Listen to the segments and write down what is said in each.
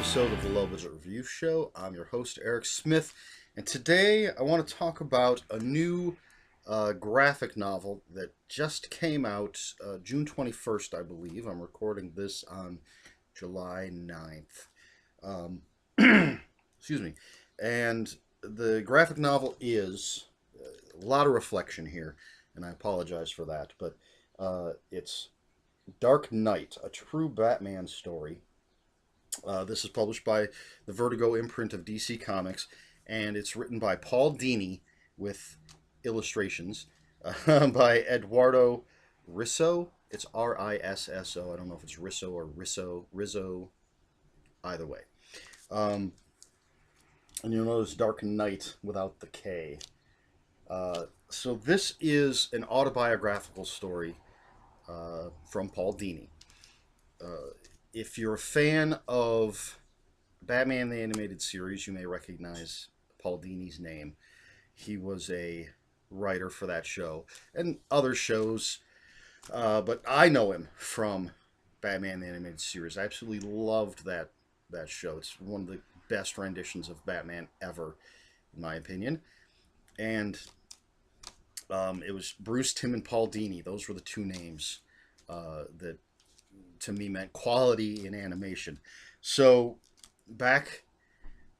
episode of the Low Budget Review Show. I'm your host, Eric Smith, and today I want to talk about a new graphic novel that just came out June 21st, I believe. I'm recording this on July 9th. Excuse me. And the graphic novel is a lot of reflection here, and I apologize for that, but it's Dark Knight, a true Batman story. This is published by the Vertigo imprint of DC Comics, and it's written by Paul Dini with illustrations by Eduardo Risso. It's Risso. I don't know if it's Risso or Rizzo. Either way. And you'll notice Dark Knight without the K. So this is an autobiographical story from Paul Dini. If you're a fan of Batman the Animated Series, you may recognize Paul Dini's name. He was a writer for that show and other shows, but I know him from Batman the Animated Series. I absolutely loved that show. It's one of the best renditions of Batman ever, in my opinion. And it was Bruce Timm and Paul Dini. Those were the two names that to me meant quality in animation. So back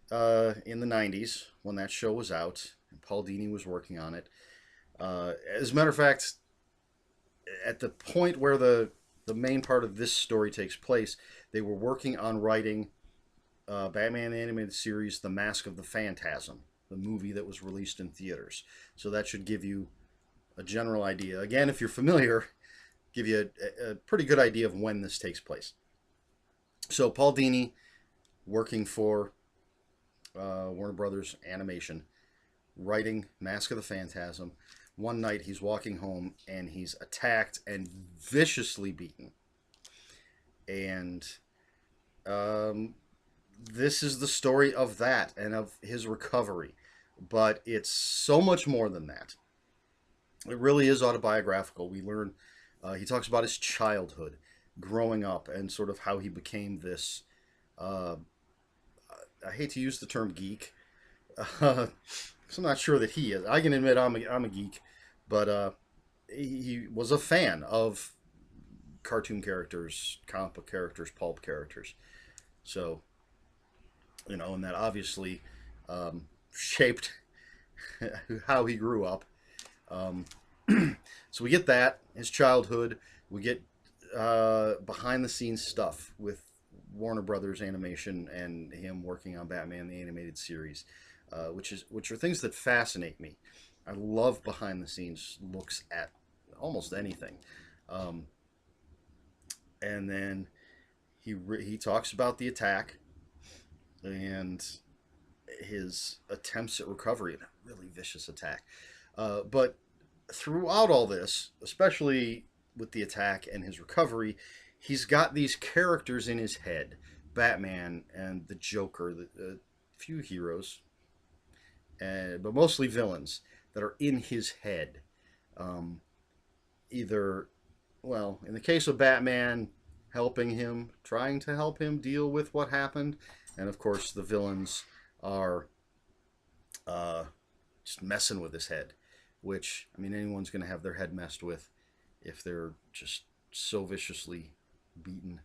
in the 90s when that show was out and Paul Dini was working on it, as a matter of fact, at the point where the main part of this story takes place, they were working on writing Batman the Animated Series The Mask of the Phantasm, the movie that was released in theaters. So that should give you a general idea. Again, if you're familiar, give you a pretty good idea of when this takes place. So Paul Dini, working for Warner Brothers Animation, writing Mask of the Phantasm. One night he's walking home and he's attacked and viciously beaten. And this is the story of that and of his recovery. But it's so much more than that. It really is autobiographical. We learn he talks about his childhood, growing up, and sort of how he became this. I hate to use the term geek, because I'm not sure that he is. I can admit I'm a geek, but he was a fan of cartoon characters, comic book characters, pulp characters. So, and that obviously shaped how he grew up. So we get that, his childhood. We get behind the scenes stuff with Warner Brothers Animation and him working on Batman the Animated Series, which are things that fascinate me. I love behind the scenes looks at almost anything. And then he talks about the attack and his attempts at recovery in a really vicious attack. But throughout all this, especially with the attack and his recovery, he's got these characters in his head. Batman and the Joker, a few heroes, but mostly villains that are in his head. Either, well, in the case of Batman, helping him, trying to help him deal with what happened. And of course, the villains are just messing with his head. Which, I mean, anyone's going to have their head messed with if they're just so viciously beaten.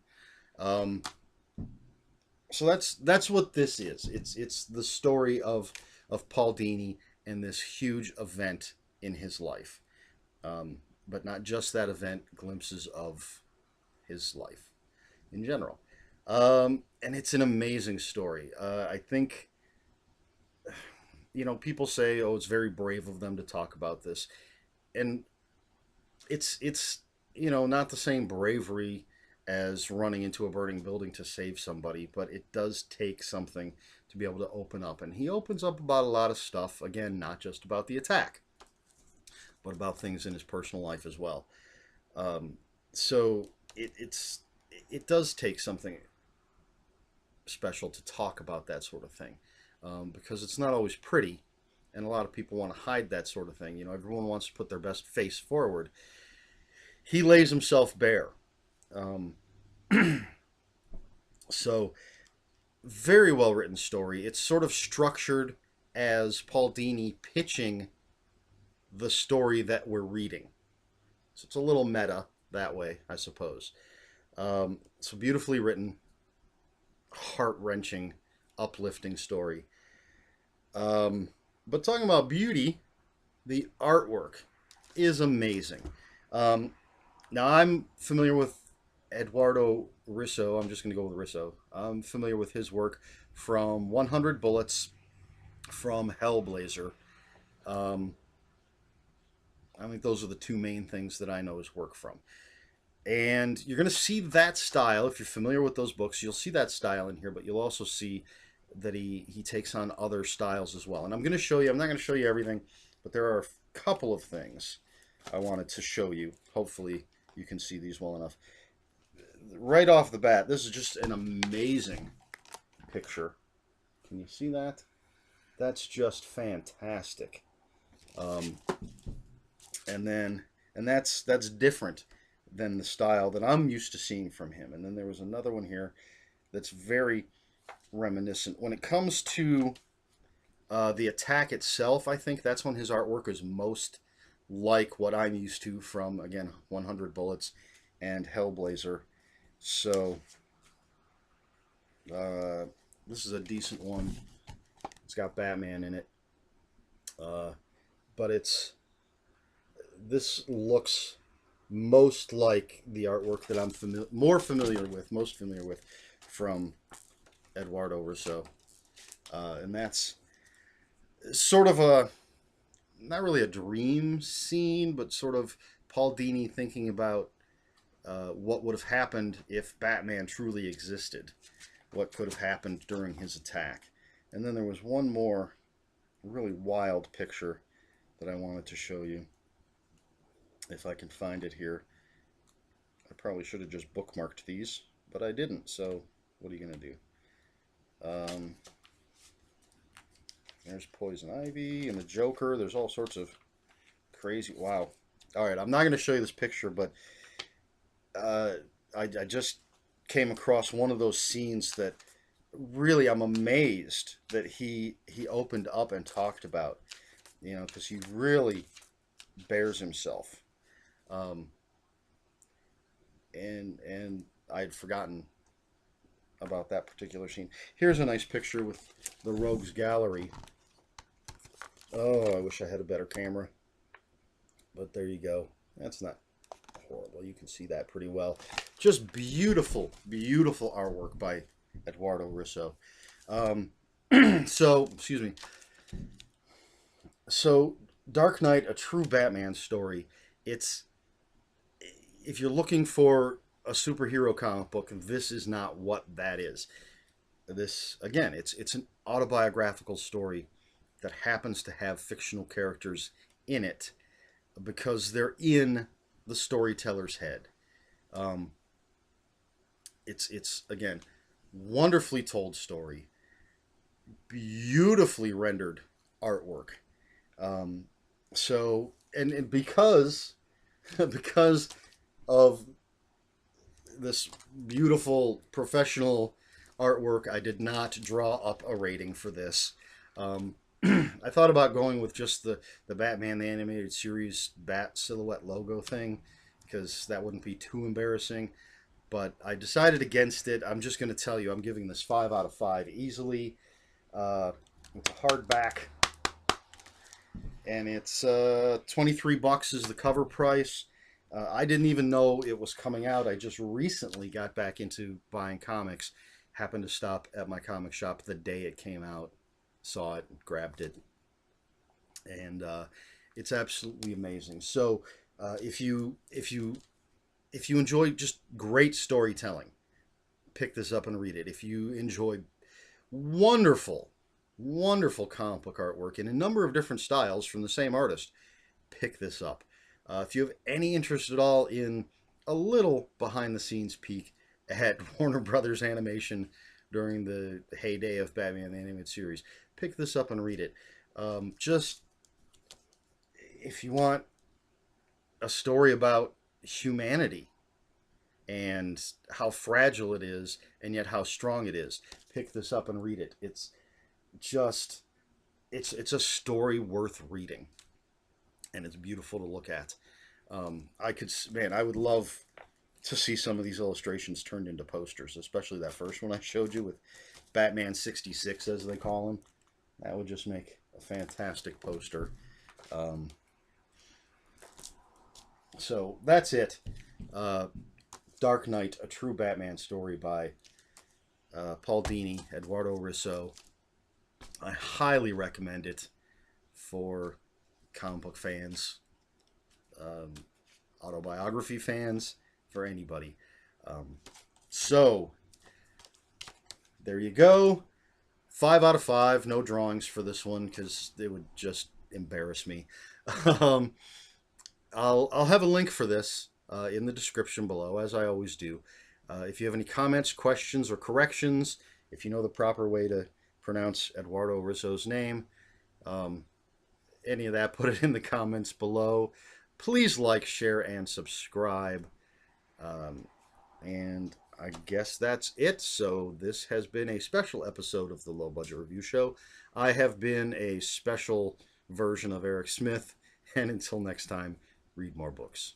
So that's what this is. It's the story of Paul Dini and this huge event in his life, but not just that event. Glimpses of his life in general, and it's an amazing story. I think. People say, "Oh, it's very brave of them to talk about this," and it's not the same bravery as running into a burning building to save somebody, but it does take something to be able to open up. And he opens up about a lot of stuff. Again, not just about the attack, but about things in his personal life as well. So it does take something special to talk about that sort of thing. Because it's not always pretty, and a lot of people want to hide that sort of thing. Everyone wants to put their best face forward. He lays himself bare. So very well written story. It's sort of structured as Paul Dini pitching the story that we're reading. So it's a little meta that way, I suppose. So beautifully written, heart wrenching, uplifting story. Um, but talking about beauty, the artwork is amazing. Um, Now, I'm familiar with Eduardo Risso. I'm just going to go with Risso. I'm familiar with his work from 100 Bullets, from Hellblazer. Um, I think those are the two main things that I know his work from. And you're going to see that style. If you're familiar with those books, you'll see that style in here, but you'll also see that he takes on other styles as well. And I'm going to show you, I'm not going to show you everything, but there are a couple of things I wanted to show you. Hopefully, you can see these well enough. Right off the bat, this is just an amazing picture. Can you see that? That's just fantastic. Um, and that's different than the style that I'm used to seeing from him. And then there was another one here that's very reminiscent. When it comes to the attack itself, I think that's when his artwork is most like what I'm used to from, again, 100 Bullets and Hellblazer. So this is a decent one. It's got Batman in it, but this looks most like the artwork that I'm most familiar with from Eduardo Risso, and that's sort of a not really a dream scene, but sort of Paul Dini thinking about what would have happened if Batman truly existed, what could have happened during his attack. And then there was one more really wild picture that I wanted to show you, if I can find it here. I probably should have just bookmarked these, but I didn't, so what are you going to do? There's Poison Ivy and the Joker. There's all sorts of crazy... Wow. All right, I'm not going to show you this picture, but I just came across one of those scenes that really I'm amazed that he opened up and talked about, you know, because he really bears himself, um, and I'd forgotten about that particular scene. Here's a nice picture with the Rogues Gallery. Oh, I wish I had a better camera, but there you go. That's not horrible. You can see that pretty well. Just beautiful, beautiful artwork by Eduardo Risso. So, excuse me. So, Dark Knight, a true Batman story. It's if you're looking for a superhero comic book, this is not what that is. This again, it's an autobiographical story that happens to have fictional characters in it because they're in the storyteller's head. Um, it's again wonderfully told story, beautifully rendered artwork. Um, so and because because of this beautiful professional artwork, I did not draw up a rating for this. I thought about going with just the Batman the Animated Series bat silhouette logo thing because that wouldn't be too embarrassing. But I decided against it. I'm just going to tell you, I'm giving this 5 out of 5 easily. It's a hardback, and it's $23 is the cover price. I didn't even know it was coming out. I just recently got back into buying comics. Happened to stop at my comic shop the day it came out, saw it, grabbed it, and it's absolutely amazing. So if you enjoy just great storytelling, pick this up and read it. If you enjoy wonderful, wonderful comic book artwork in a number of different styles from the same artist, pick this up. If you have any interest at all in a little behind the scenes peek at Warner Brothers Animation during the heyday of Batman the Animated Series, pick this up and read it. Just if you want a story about humanity, and how fragile it is, and yet how strong it is. Pick this up and read it. It's just it's a story worth reading, and it's beautiful to look at. I could, man, I would love to see some of these illustrations turned into posters, especially that first one I showed you with Batman 66, as they call him. That would just make a fantastic poster. Um, so that's it. Uh, Dark Knight, a true Batman story by Paul Dini, Eduardo Risso. I highly recommend it for comic book fans, um, autobiography fans, for anybody. Um, so there you go. 5 out of 5. No drawings for this one because it would just embarrass me. um, I'll have a link for this in the description below, as I always do. If you have any comments, questions, or corrections, if you know the proper way to pronounce Eduardo Risso's name, um, any of that, put it in the comments below. Please like, share, and subscribe. Um, and I guess that's it. So this has been a special episode of the Low Budget Review Show. I have been a special version of Eric Smith. And until next time, read more books.